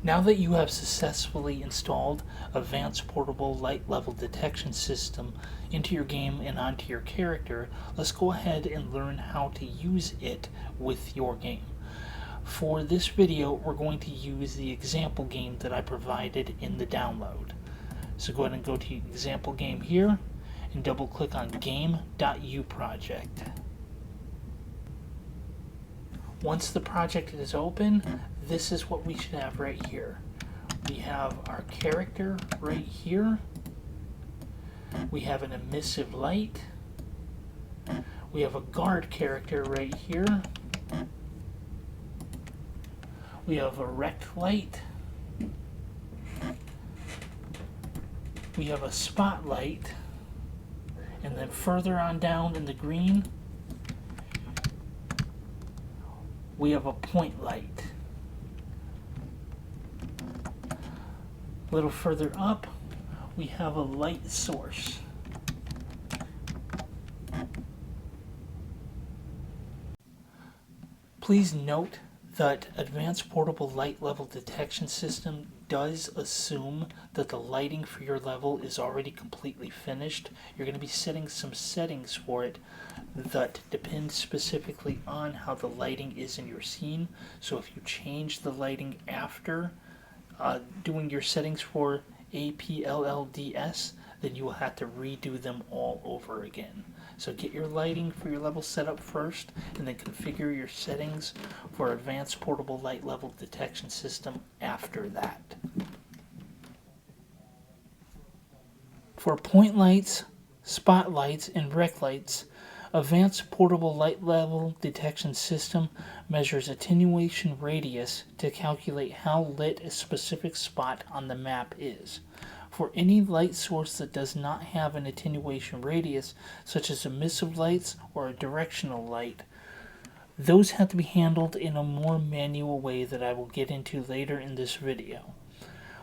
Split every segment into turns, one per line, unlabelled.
Now that you have successfully installed Advanced Portable Light Level Detection System into your game and onto your character, let's go ahead and learn how to use it with your game. For this video, we're going to use the example game that I provided in the download. So go ahead and go to example game here and double click on game.uproject. Once the project is open, this is what we should have right here. We have our character right here. We have an emissive light. We have a guard character right here. We have a rect light. We have a spotlight. And then further on down in the green, we have a point light. A little further up, we have a light source. Please note that Advanced Portable Light Level Detection System does assume that the lighting for your level is already completely finished. You're going to be setting some settings for it that depend specifically on how the lighting is in your scene. So if you change the lighting after doing your settings for APLLDS, then you will have to redo them all over again. So get your lighting for your level set up first, and then configure your settings for Advanced Portable Light Level Detection System after that. For point lights, spotlights, and rec lights, Advanced Portable Light Level Detection System measures attenuation radius to calculate how lit a specific spot on the map is. For any light source that does not have an attenuation radius, such as emissive lights or a directional light, those have to be handled in a more manual way that I will get into later in this video.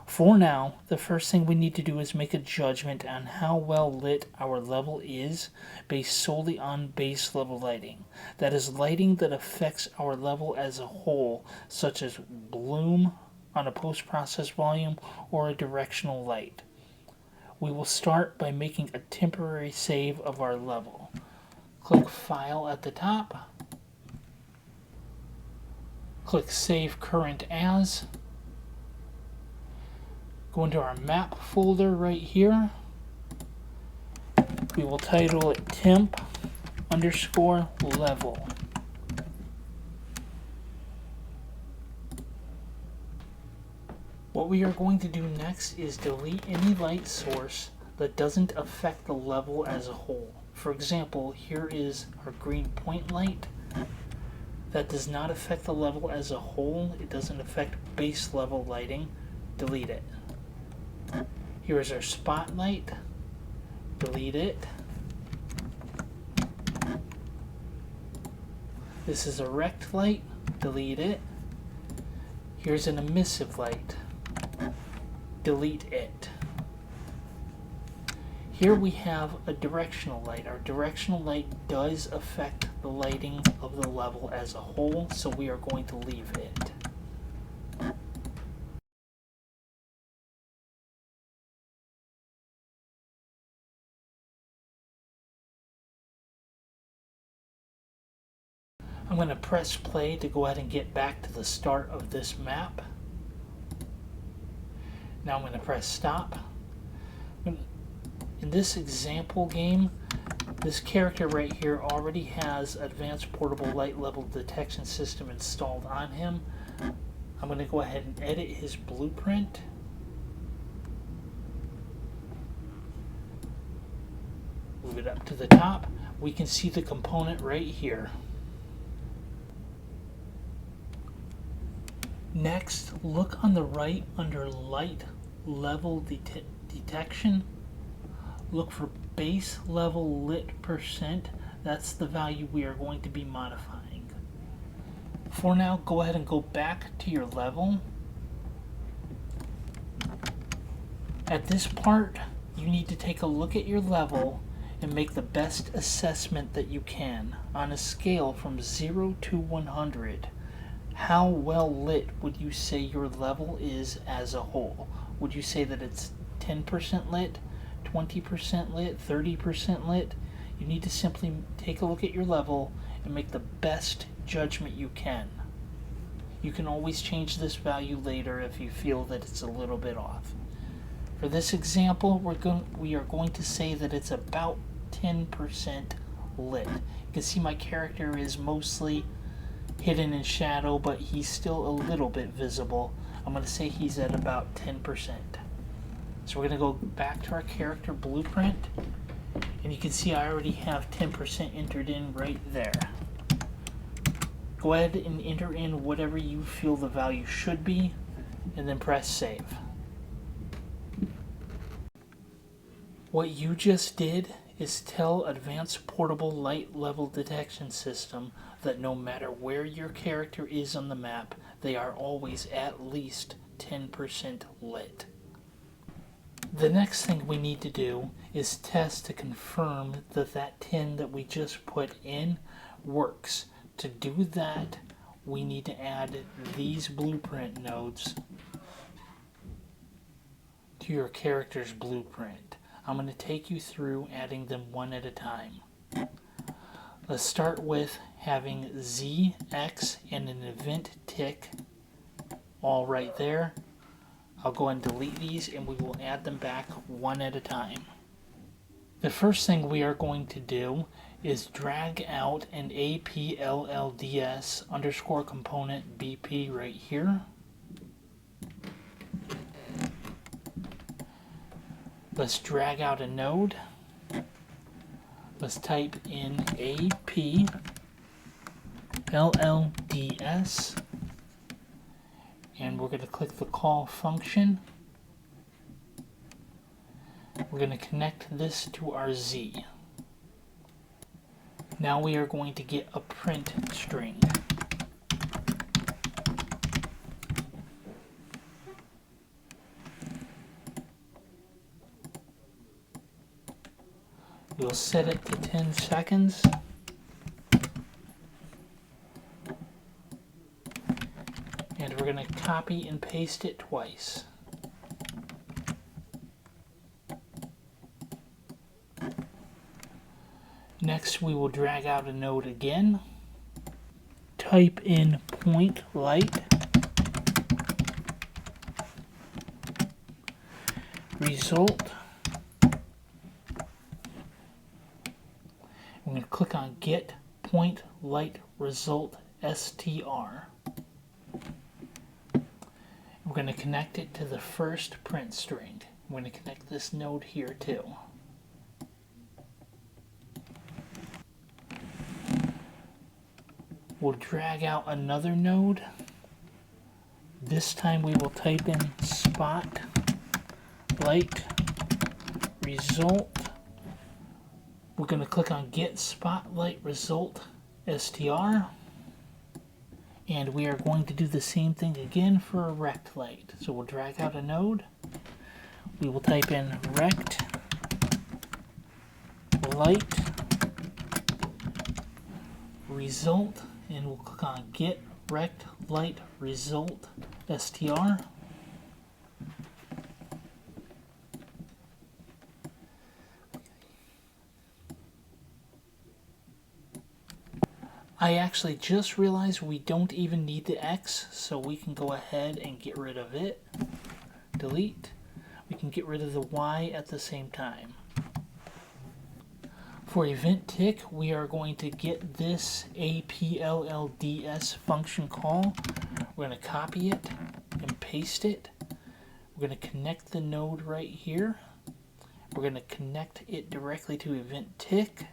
For now, the first thing we need to do is make a judgment on how well lit our level is based solely on base level lighting. That is lighting that affects our level as a whole, such as bloom on a post-process volume or a directional light. We will start by making a temporary save of our level. Click File at the top. Click Save Current As. Go into our map folder right here. We will title it temp_level. What we are going to do next is delete any light source that doesn't affect the level as a whole. For example, here is our green point light. That does not affect the level as a whole. It doesn't affect base level lighting. Delete it. Here is our spotlight. Delete it. This is a rect light. Delete it. Here's an emissive light. Delete it. Here we have a directional light. Our directional light does affect the lighting of the level as a whole, so we are going to leave it. I'm going to press play to go ahead and get back to the start of this map. Now I'm going to press stop. In this example game, this character right here already has Advanced Portable Light Level Detection System installed on him. I'm going to go ahead and edit his blueprint. Move it up to the top. We can see the component right here. Next, look on the right under Light Level Detection. Look for base level lit %. That's the value we are going to be modifying. For now, go ahead and go back to your level. At this part, you need to take a look at your level and make the best assessment that you can on a scale from 0 to 100. How well lit would you say your level is as a whole? Would you say that it's 10% lit, 20% lit, 30% lit? You need to simply take a look at your level and make the best judgment you can. You can always change this value later if you feel that it's a little bit off. For this example, we are going to say that it's about 10% lit. You can see my character is mostly hidden in shadow, but he's still a little bit visible. I'm going to say he's at about 10%. So we're going to go back to our character blueprint, and you can see I already have 10% entered in right there. Go ahead and enter in whatever you feel the value should be, and then press save. What you just did is tell Advanced Portable Light Level Detection System that no matter where your character is on the map, they are always at least 10% lit. The next thing we need to do is test to confirm that that 10 that we just put in works. To do that, we need to add these blueprint nodes to your character's blueprint. I'm going to take you through adding them one at a time. Let's start with having Z, X, and an event tick all right there. I'll go and delete these, and we will add them back one at a time. The first thing we are going to do is drag out an APLLDS underscore component BP right here. Let's drag out a node. Let's type in APLLDS, and we're going to click the call function. We're going to connect this to our Z. Now we are going to get a print string. We'll set it to 10 seconds. And we're going to copy and paste it twice. Next, we will drag out a node again. Type in point light. Result. We're going to click on Get Point Light Result str. We're going to connect it to the first print string. We're going to connect this node here too. We'll drag out another node. This time we will type in spot light result. We're going to click on Get Spotlight Result str. And we are going to do the same thing again for a rect light. So we'll drag out a node. We will type in rect light result, and we'll click on Get Rect Light Result str. I actually just realized we don't even need the X, so we can go ahead and get rid of it. Delete. We can get rid of the Y at the same time. For event tick, we are going to get this APLLDS function call. We're going to copy it and paste it. We're going to connect the node right here. We're going to connect it directly to event tick.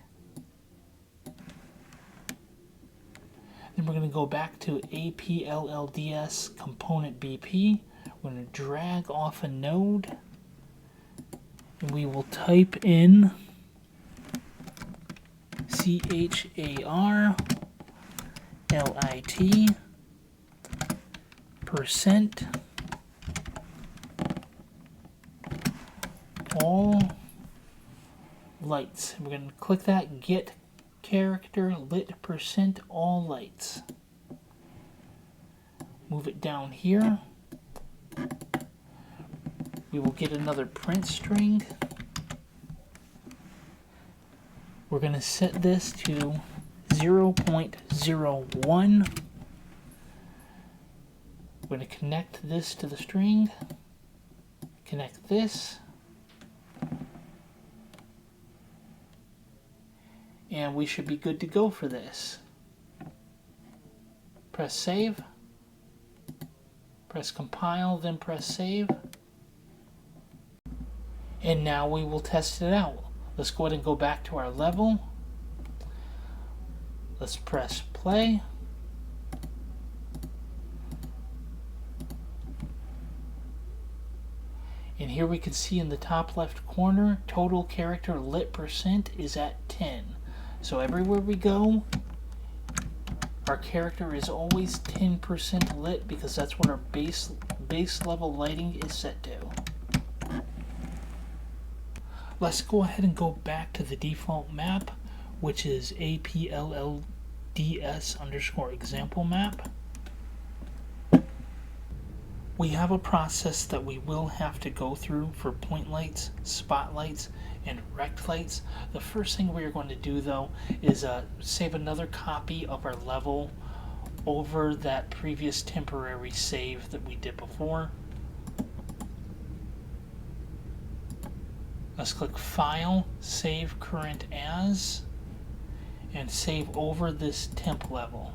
Then we're going to go back to APLLDS component BP. We're going to drag off a node, and we will type in CHARLIT percent all lights. We're going to click that Get Character Lit percent all lights. Move it down here. We will get another print string. We're going to set this to 0.01. We're going to connect this to the string. Connect this. And we should be good to go for this. Press save. Press compile, then press save. And now we will test it out. Let's go ahead and go back to our level. Let's press play. And here we can see in the top left corner, total character lit percent is at 10. So everywhere we go, our character is always 10% lit because that's what our base level lighting is set to. Let's go ahead and go back to the default map, which is APLLDS underscore example map. We have a process that we will have to go through for point lights, spotlights, and rect lights. The first thing we are going to do though is save another copy of our level over that previous temporary save that we did before. Let's click File, Save Current As, and save over this temp level.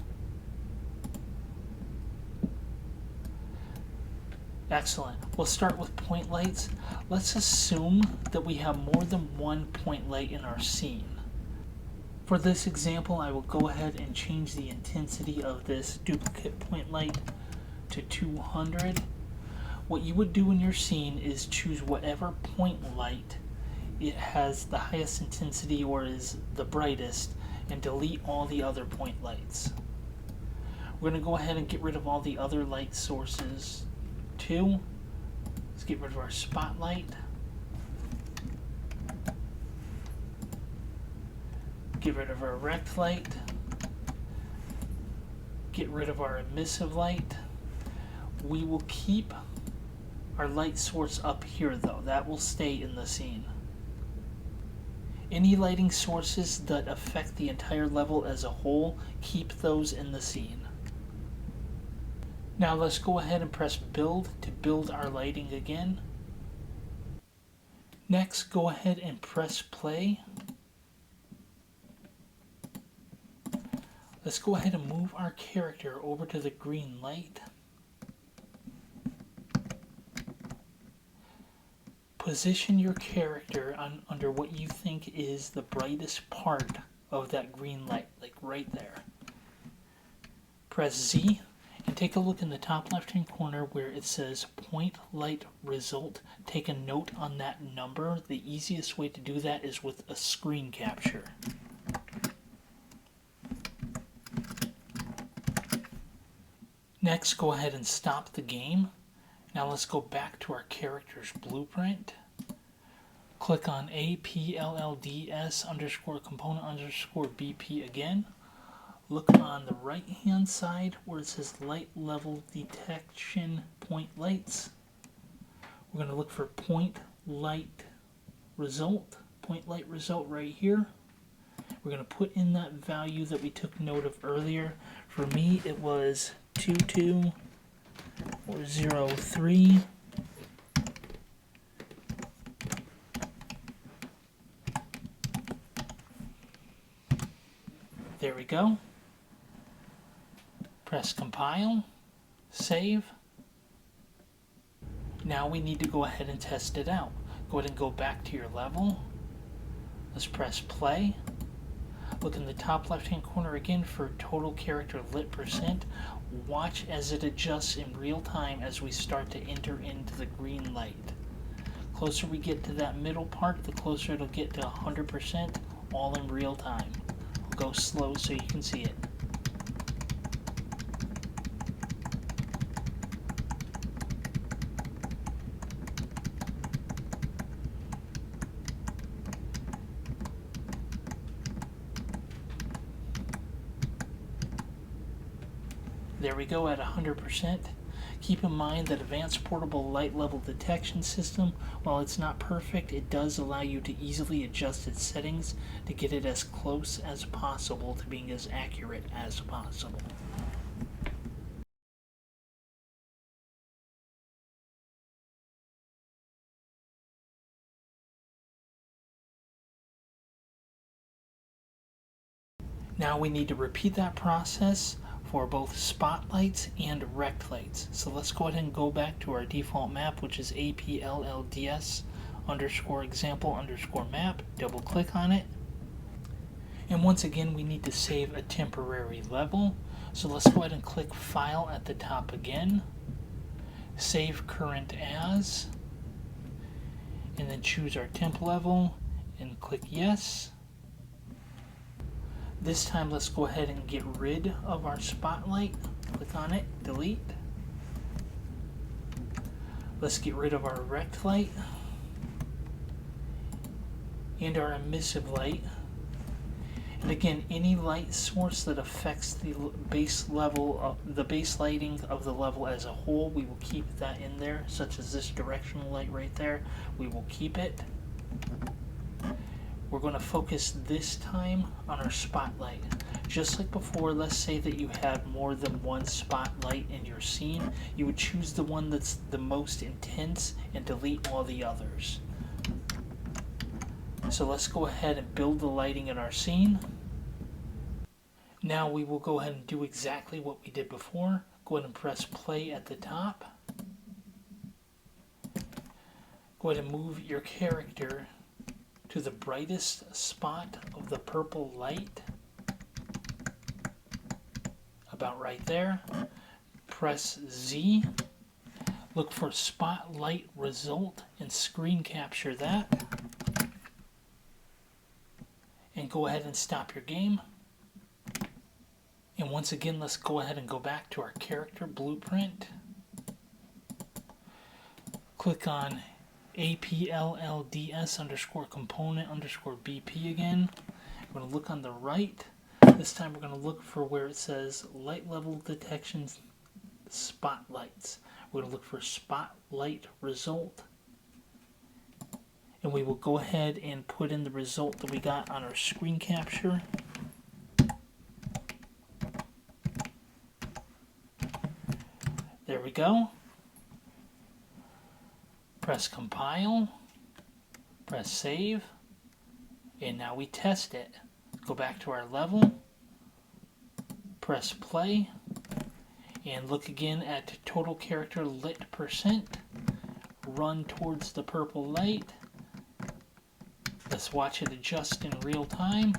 Excellent. We'll start with point lights. Let's assume that we have more than one point light in our scene. For this example, I will go ahead and change the intensity of this duplicate point light to 200. What you would do in your scene is choose whatever point light it has the highest intensity or is the brightest, and delete all the other point lights. We're going to go ahead and get rid of all the other light sources too. Let's get rid of our spotlight. Get rid of our rect light. Get rid of our emissive light. We will keep our light source up here though. That will stay in the scene. Any lighting sources that affect the entire level as a whole, keep those in the scene. Now let's go ahead and press build to build our lighting again. Next, go ahead and press play. Let's go ahead and move our character over to the green light. Position your character under what you think is the brightest part of that green light, like right there. Press Z and take a look in the top left hand corner where it says point light result. Take a note on that number. The easiest way to do that is with a screen capture. Next, go ahead and stop the game. Now let's go back to our character's blueprint. Click on APLLDS underscore component underscore BP again. Look on the right hand side where it says light level detection point lights. We're going to look for point light result right here. We're going to put in that value that we took note of earlier. For me it was 22.03. There we go. Press compile, save. Now we need to go ahead and test it out. Go ahead and go back to your level. Let's press play. Look in the top left hand corner again for total character lit percent. Watch as it adjusts in real time as we start to enter into the green light. Closer we get to that middle part, the closer it'll get to 100%, all in real time. I'll go slow so you can see it. There we go at 100%. Keep in mind that Advanced Portable Light Level Detection System, while it's not perfect, it does allow you to easily adjust its settings to get it as close as possible to being as accurate as possible. Now we need to repeat that process for both spotlights and rect lights. So let's go ahead and go back to our default map, which is APLLDS underscore example underscore map. Double click on it. And once again, we need to save a temporary level. So let's go ahead and click File at the top again. Save current as. And then choose our temp level and click Yes. This time let's go ahead and get rid of our spotlight. Click on it, delete. Let's get rid of our rect light and our emissive light. And again, any light source that affects the base level of the base lighting of the level as a whole, we will keep that in there, such as this directional light right there. We will keep it. We're going to focus this time on our spotlight. Just like before, let's say that you had more than one spotlight in your scene. You would choose the one that's the most intense and delete all the others. So let's go ahead and build the lighting in our scene. Now we will go ahead and do exactly what we did before. Go ahead and press play at the top. Go ahead and move your character to the brightest spot of the purple light, about right there. Press Z, look for spotlight result and screen capture that, and go ahead and stop your game. And once again, let's go ahead and go back to our character blueprint. Click on APLLDS underscore component underscore BP again. We're going to look on the right. This time we're going to look for where it says light level detection spotlights. We're going to look for spotlight result. And we will go ahead and put in the result that we got on our screen capture. There we go. Press compile, press save, and now we test it. Go back to our level, press play, and look again at total character lit percent. Run towards the purple light. Let's watch it adjust in real time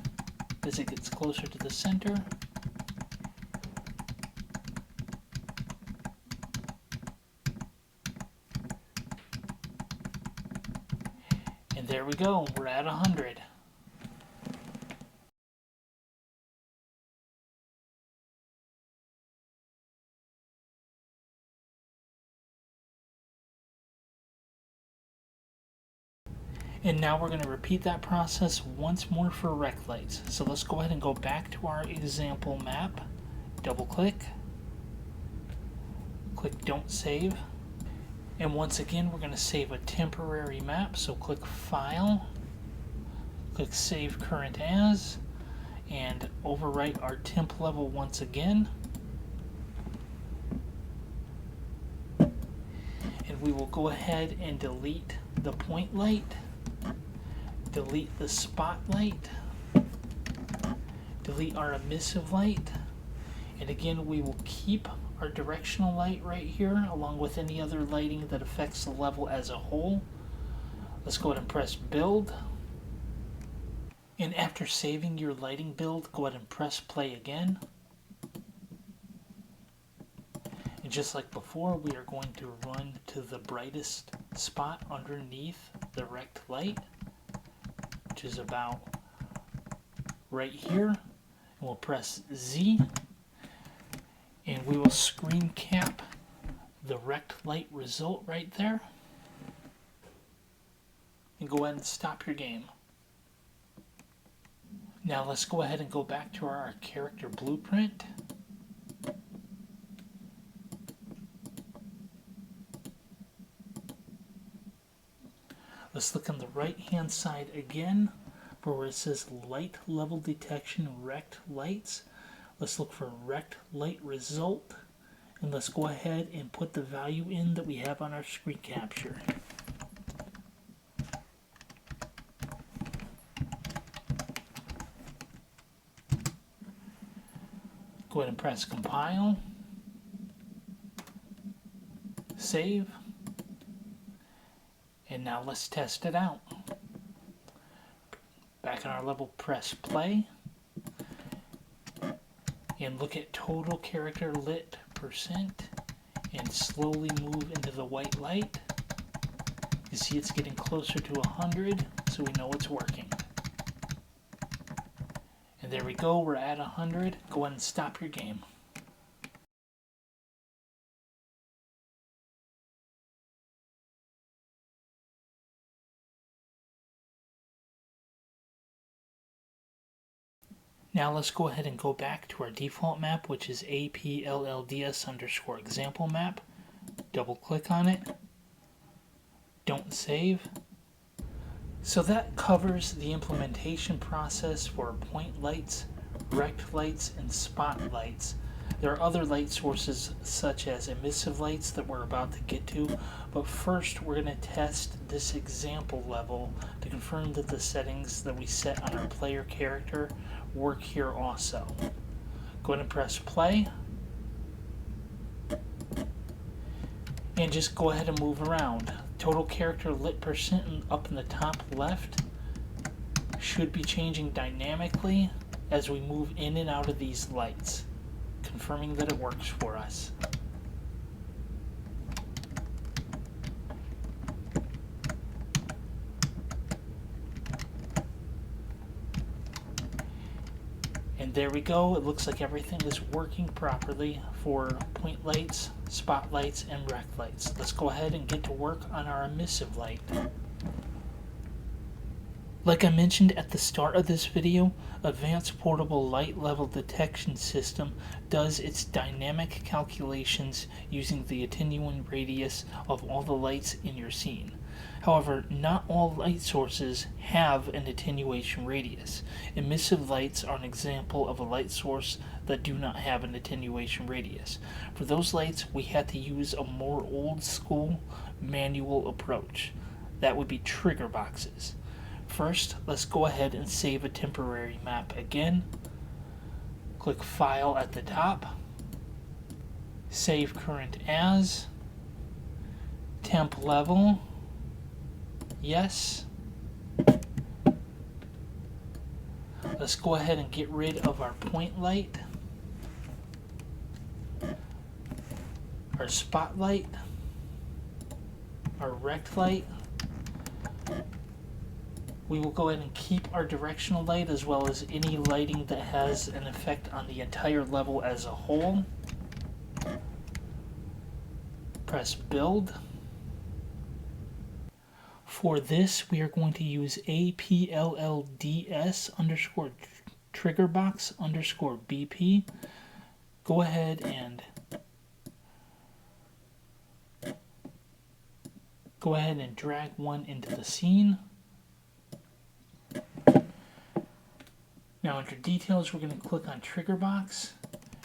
as it gets closer to the center. And there we go, we're at 100. And now we're going to repeat that process once more for rect lights. So let's go ahead and go back to our example map. Double click. Click Don't Save. And once again, we're going to save a temporary map. So click File. Click Save Current As. And overwrite our temp level once again. And we will go ahead and delete the point light. Delete the spotlight, delete our emissive light, and again we will keep our directional light right here along with any other lighting that affects the level as a whole. Let's go ahead and press build, and after saving your lighting build, go ahead and press play again. And just like before, we are going to run to the brightest spot underneath the rect light, which is about right here, and we'll press Z, and we will screen cap the rect light result right there, and go ahead and stop your game. Now let's go ahead and go back to our character blueprint. Let's look on the right hand side again for where it says light level detection rect lights. Let's look for rect light result, and let's go ahead and put the value in that we have on our screen capture. Go ahead and press compile, save, and now let's test it out. Back in our level, press play, and look at total character lit percent, and slowly move into the white light. You see it's getting closer to 100, so we know it's working. And there we go, we're at 100. Go ahead and stop your game. Now let's go ahead and go back to our default map, which is APLLDS _ example map. Double click on it. Don't save. So that covers the implementation process for point lights, rect lights, and spot lights. There are other light sources such as emissive lights that we're about to get to, but first we're going to test this example level to confirm that the settings that we set on our player character work here also. Go ahead and press play, and just go ahead and move around. Total character lit percent up in the top left should be changing dynamically as we move in and out of these lights, confirming that it works for us. And there we go, it looks like everything is working properly for point lights, spotlights, and rec lights. Let's go ahead and get to work on our emissive light. Like I mentioned at the start of this video, Advanced Portable Light Level Detection System does its dynamic calculations using the attenuation radius of all the lights in your scene. However, not all light sources have an attenuation radius. Emissive lights are an example of a light source that do not have an attenuation radius. For those lights, we had to use a more old school manual approach. That would be trigger boxes. First, let's go ahead and save a temporary map again. Click File at the top, Save Current As, Temp Level, yes. Let's go ahead and get rid of our point light, our spotlight, our rect light. We will go ahead and keep our directional light as well as any lighting that has an effect on the entire level as a whole. Press build. For this, we are going to use APLLDS _ triggerbox _ BP. Go ahead and drag one into the scene. Now under details, we're going to click on trigger box.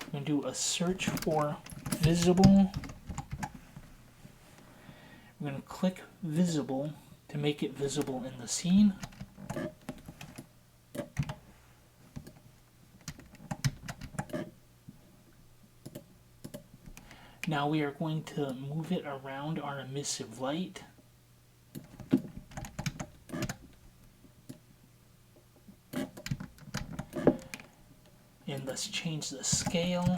We're going to do a search for visible. We're going to click visible to make it visible in the scene. Now we are going to move it around our emissive light. And let's change the scale.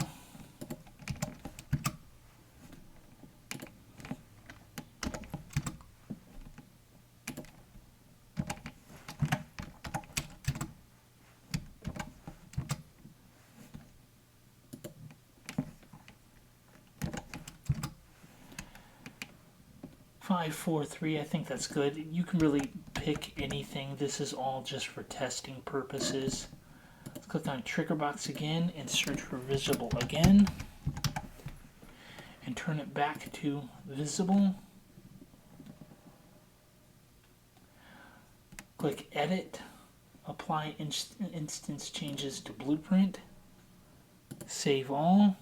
Five, 4, 3, I think that's good. You can really pick anything. This is all just for testing purposes. Let's click on trigger box again and search for visible again. And turn it back to visible. Click Edit, Apply Instance Changes to Blueprint, Save All.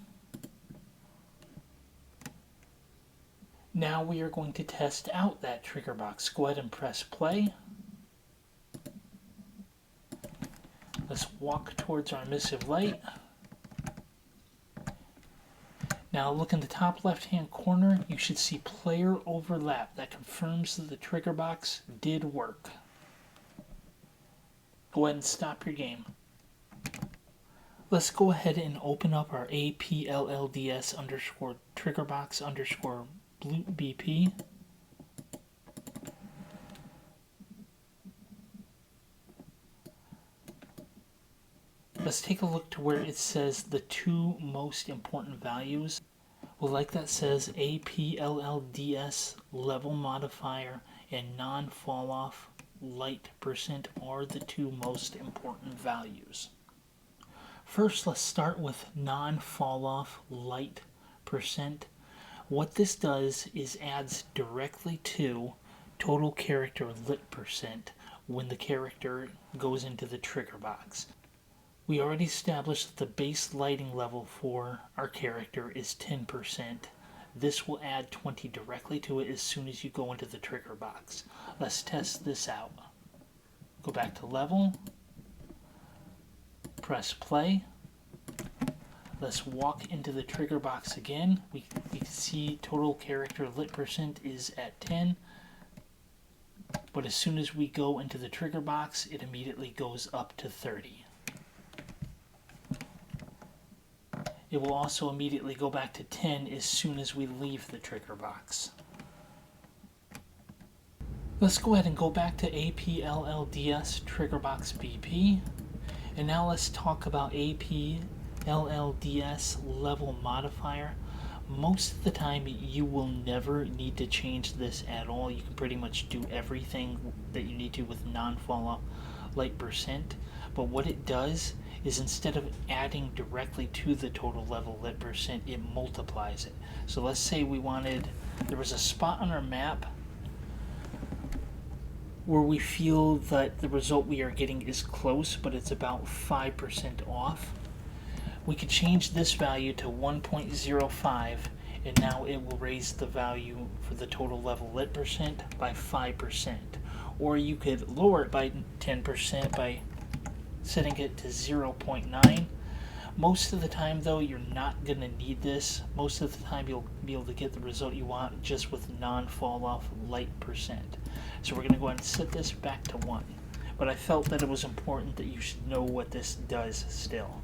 Now we are going to test out that trigger box. Go ahead and press play. Let's walk towards our emissive light. Now look in the top left hand corner, you should see player overlap. That confirms that the trigger box did work. Go ahead and stop your game. Let's go ahead and open up our APLLDS underscore triggerbox underscore BP. Let's take a look to where it says the two most important values. Well, like that says APLLDS level modifier and non-fall off light percent are the two most important values. First, let's start with non-fall off light percent. What this does is adds directly to total character lit percent when the character goes into the trigger box. We already established that the base lighting level for our character is 10%. This will add 20 directly to it as soon as you go into the trigger box. Let's test this out. Go back to level, press play. Let's walk into the trigger box again. We can see total character lit percent is at 10. But as soon as we go into the trigger box, it immediately goes up to 30. It will also immediately go back to 10 as soon as we leave the trigger box. Let's go ahead and go back to APLLDS trigger box BP. And now let's talk about APLLDS level modifier. Most of the time you will never need to change this at all. You can pretty much do everything that you need to with non-fall off light percent. But what it does is instead of adding directly to the total level lit percent, it multiplies it. So let's say there was a spot on our map where we feel that the result we are getting is close, but it's about 5% off. We could change this value to 1.05, and now it will raise the value for the total level lit percent by 5%. Or you could lower it by 10% by setting it to 0.9. Most of the time though, you're not going to need this. Most of the time you'll be able to get the result you want just with non-fall off light percent. So we're going to go ahead and set this back to 1. But I felt that it was important that you should know what this does still.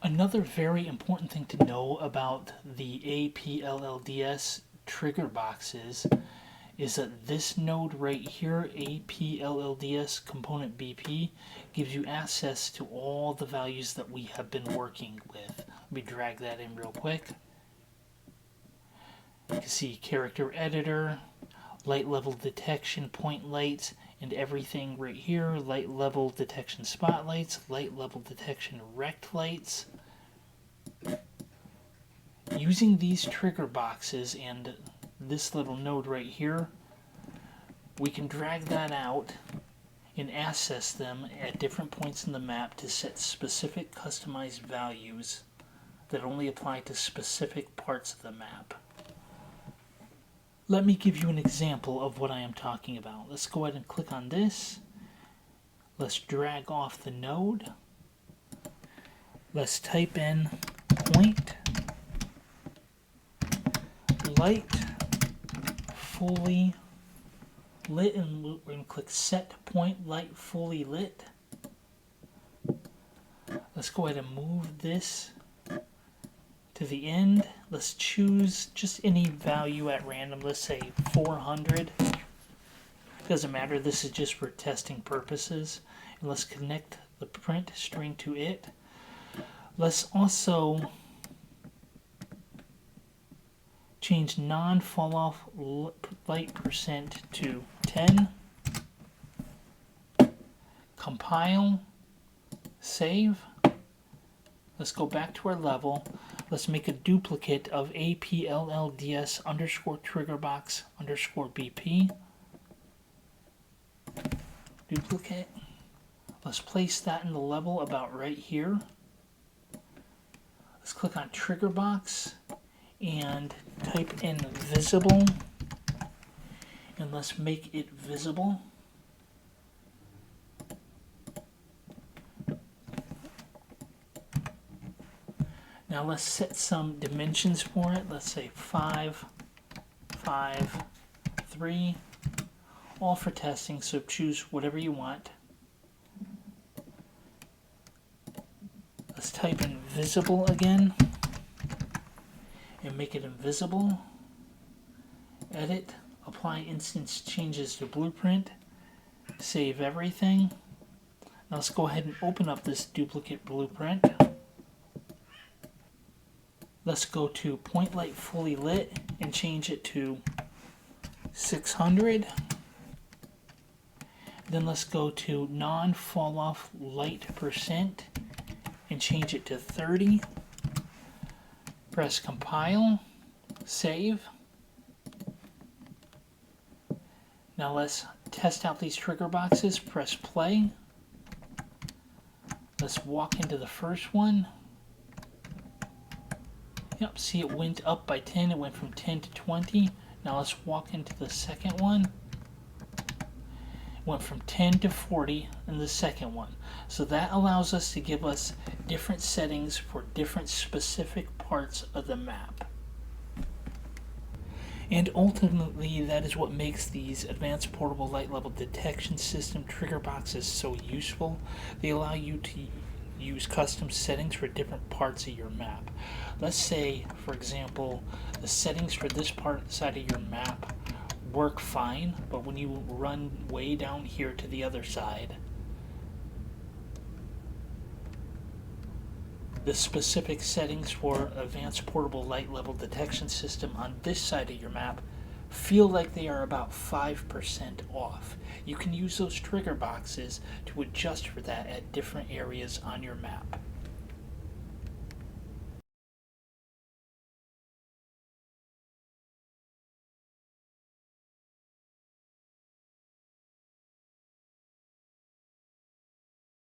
Another very important thing to know about the APLLDS trigger boxes is that this node right here, APLLDS component BP, gives you access to all the values that we have been working with. Let me drag that in real quick. You can see character editor, light level detection point lights, and everything right here, light level detection spotlights, light level detection rect lights. Using these trigger boxes and this little node right here, we can drag that out and access them at different points in the map to set specific customized values that only apply to specific parts of the map. Let me give you an example of what I am talking about. Let's go ahead and click on this. Let's drag off the node. Let's type in point light fully lit, and we're going to click set point light fully lit. Let's go ahead and move this to the end. Let's choose just any value at random. Let's say 400. Doesn't matter, this is just for testing purposes. And let's connect the print string to it. Let's also change non-fall off light percent to 10. Compile, save. Let's go back to our level. Let's make a duplicate of APLLDS underscore triggerbox underscore BP. duplicate. Let's place that in the level about right here. Let's click on trigger box and type in visible, and let's make it visible. Now let's set some dimensions for it. Let's say 5, 5, 3, all for testing, so choose whatever you want. Let's type in visible again and make it invisible. Edit, apply instance changes to blueprint, save everything. Now let's go ahead and open up this duplicate blueprint. Let's go to point light fully lit and change it to 600. Then let's go to non-fall off light percent and change it to 30. Press compile, save. Now let's test out these trigger boxes. Press play. Let's walk into the first one. Yep, see it went up by 10. It went from 10 to 20. Now let's walk into the second one. It went from 10 to 40 in the second one. So that allows us to give us different settings for different specific parts of the map. And ultimately, that is what makes these advanced portable light level detection system trigger boxes so useful. They allow you to use custom settings for different parts of your map. Let's say, for example, the settings for this side of your map work fine, but when you run way down here to the other side, the specific settings for advanced portable light level detection system on this side of your map feel like they are about 5% off. You can use those trigger boxes to adjust for that at different areas on your map.